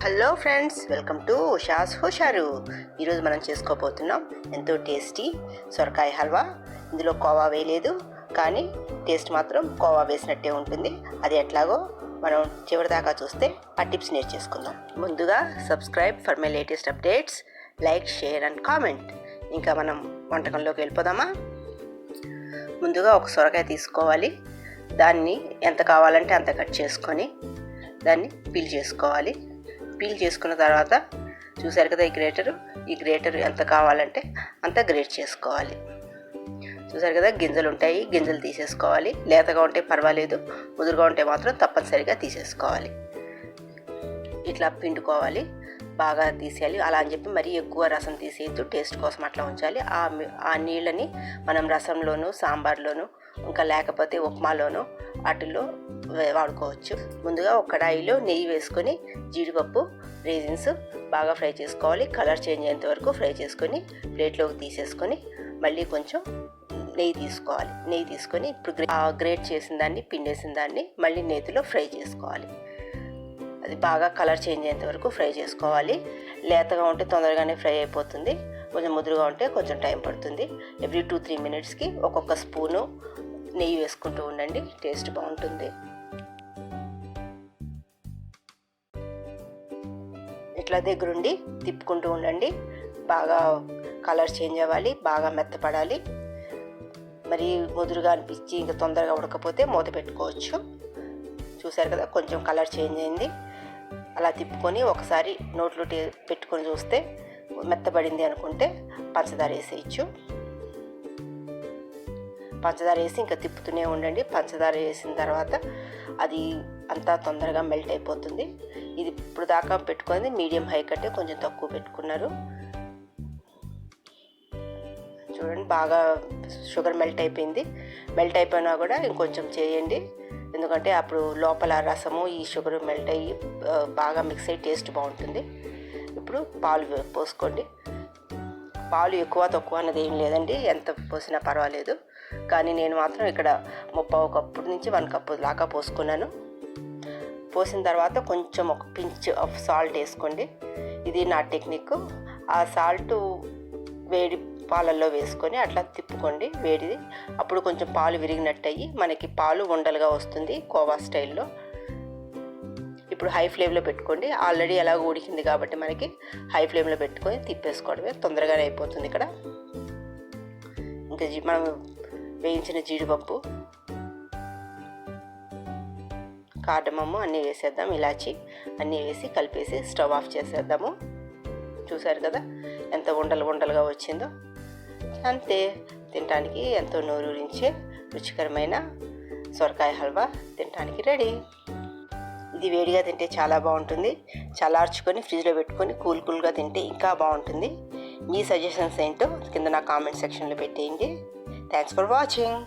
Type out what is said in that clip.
Hello friends, welcome to Usha's హుషారు. ఈరోజు మనం చేసుకోబోతున్నాం ఎంతో టేస్టీ సొరకాయ హల్వా. ఇందులో కోవా వేయలేదు, కానీ టేస్ట్ మాత్రం కోవా వేసినట్టే ఉంటుంది. అది ఎట్లాగో మనం చివరిదాకా చూస్తే ఆ టిప్స్ నేర్చేసుకుందాం. ముందుగా subscribe for my latest updates, like, share and comment. ఇంకా మనం వంటకంలోకి వెళ్ళిపోదామా? ముందుగా ఒక సొరకాయ తీసుకోవాలి. దాన్ని ఎంత కావాలంటే అంత కట్ చేసుకొని దాన్ని పీల్ చేసుకోవాలి. పీల్ చేసుకున్న తర్వాత చూసారు కదా ఈ గ్రేటర్ ఎంత కావాలంటే అంత గ్రేట్ చేసుకోవాలి. చూసారు కదా గింజలు ఉంటాయి, గింజలు తీసేసుకోవాలి. లేతగా ఉంటే పర్వాలేదు, ముదురుగా ఉంటే మాత్రం తప్పనిసరిగా తీసేసుకోవాలి. ఇట్లా పిండుకోవాలి, బాగా తీసేయాలి. అలా అని చెప్పి మరీ ఎక్కువ రసం తీసేయద్దు, టేస్ట్ కోసం అట్లా ఉంచాలి. ఆ నీళ్ళని మనం రసంలోను, సాంబార్లోను, ఇంకా లేకపోతే ఉప్మాలోను వాటిల్లో వాడుకోవచ్చు. ముందుగా ఒక కడాయిలో నెయ్యి వేసుకొని జీడిపప్పు, రైజిన్స్ బాగా ఫ్రై చేసుకోవాలి. కలర్ చేంజ్ అయ్యేంత వరకు ఫ్రై చేసుకొని ప్లేట్లోకి తీసేసుకొని మళ్ళీ కొంచెం నెయ్యి తీసుకోవాలి. నెయ్యి తీసుకొని ఇప్పుడు గ్రేట్ చేసిన దాన్ని, పిండేసిన దాన్ని మళ్ళీ నేతిలో ఫ్రై చేసుకోవాలి. అది బాగా కలర్ చేంజ్ అయ్యేంత వరకు ఫ్రై చేసుకోవాలి. లేతగా ఉంటే తొందరగానే ఫ్రై అయిపోతుంది, కొంచెం ముదురుగా ఉంటే కొంచెం టైం పడుతుంది. ఎవ్రీ 2-3 మినిట్స్కి ఒక్కొక్క స్పూను నెయ్యి వేసుకుంటూ ఉండండి, టేస్ట్ బాగుంటుంది. ఇట్లా దగ్గరుండి తిప్పుకుంటూ ఉండండి. బాగా కలర్ చేంజ్ అవ్వాలి, బాగా మెత్తపడాలి. మరి ముదురుగా అనిపించి ఇంకా తొందరగా ఉడకపోతే మూత పెట్టుకోవచ్చు. చూసారు కదా కొంచెం కలర్ చేంజ్ అయింది. అలా తిప్పుకొని ఒకసారి నోట్లో పెట్టుకొని చూస్తే మెత్తబడింది అనుకుంటే పంచదార వేసేయచ్చు. పంచదార వేసి ఇంకా తిప్పుతూనే ఉండండి. పంచదార వేసిన తర్వాత అది అంతా తొందరగా మెల్ట్ అయిపోతుంది. ఇది ఇప్పుడు దాకా పెట్టుకుంది మీడియం హై కంటే కొంచెం తక్కువ పెట్టుకున్నారు. చూడండి బాగా షుగర్ మెల్ట్ అయిపోయింది. మెల్ట్ అయిపోయినా కూడా ఇంకొంచెం చేయండి, ఎందుకంటే అప్పుడు లోపల రసము ఈ షుగర్ మెల్ట్ అయ్యి బాగా మిక్స్ అయ్యి టేస్ట్ బాగుంటుంది. ఇప్పుడు పాలు పోసుకోండి. పాలు ఎక్కువ తక్కువ అన్నది ఏం లేదండి, ఎంత పోసినా పర్వాలేదు. కానీ నేను మాత్రం ఇక్కడ 1/2 కప్పు నుంచి 1 కప్పు దాకా పోసుకున్నాను. పోసిన తర్వాత కొంచెం ఒక పించ్ ఆఫ్ సాల్ట్ వేసుకోండి. ఇది నా టెక్నిక్. ఆ సాల్ట్ వేడి పాలల్లో వేసుకొని అట్లా తిప్పుకోండి వేడిది. అప్పుడు కొంచెం పాలు విరిగినట్టు అయ్యి మనకి పాలు ఉండలుగా వస్తుంది కోవా స్టైల్లో. ఇప్పుడు హై ఫ్లేమ్లో పెట్టుకోండి. ఆల్రెడీ ఎలాగో ఉడికింది కాబట్టి మనకి హై ఫ్లేమ్లో పెట్టుకొని తిప్పేసుకోవడమే, తొందరగానే అయిపోతుంది. ఇక్కడ ఇంకా మనం వేయించిన జీడిపప్పు, కార్డమమ్ అన్నీ వేసేద్దాం. ఇలాచి అన్నీ వేసి కలిపేసి స్టవ్ ఆఫ్ చేసేద్దాము. చూసారు కదా ఎంత ఉండలుగా వచ్చిందో. అంతే, తినడానికి ఎంతో నోరూరించే రుచికరమైన సొరకాయ హల్వా తినడానికి రెడీ. ఇది వేడిగా తింటే చాలా బాగుంటుంది. చల్లార్చుకొని ఫ్రిడ్జ్లో పెట్టుకొని కూల్గా తింటే ఇంకా బాగుంటుంది. మీ సజెషన్స్ ఏంటో కింద నా కామెంట్ సెక్షన్లో పెట్టేయండి. Thanks for watching.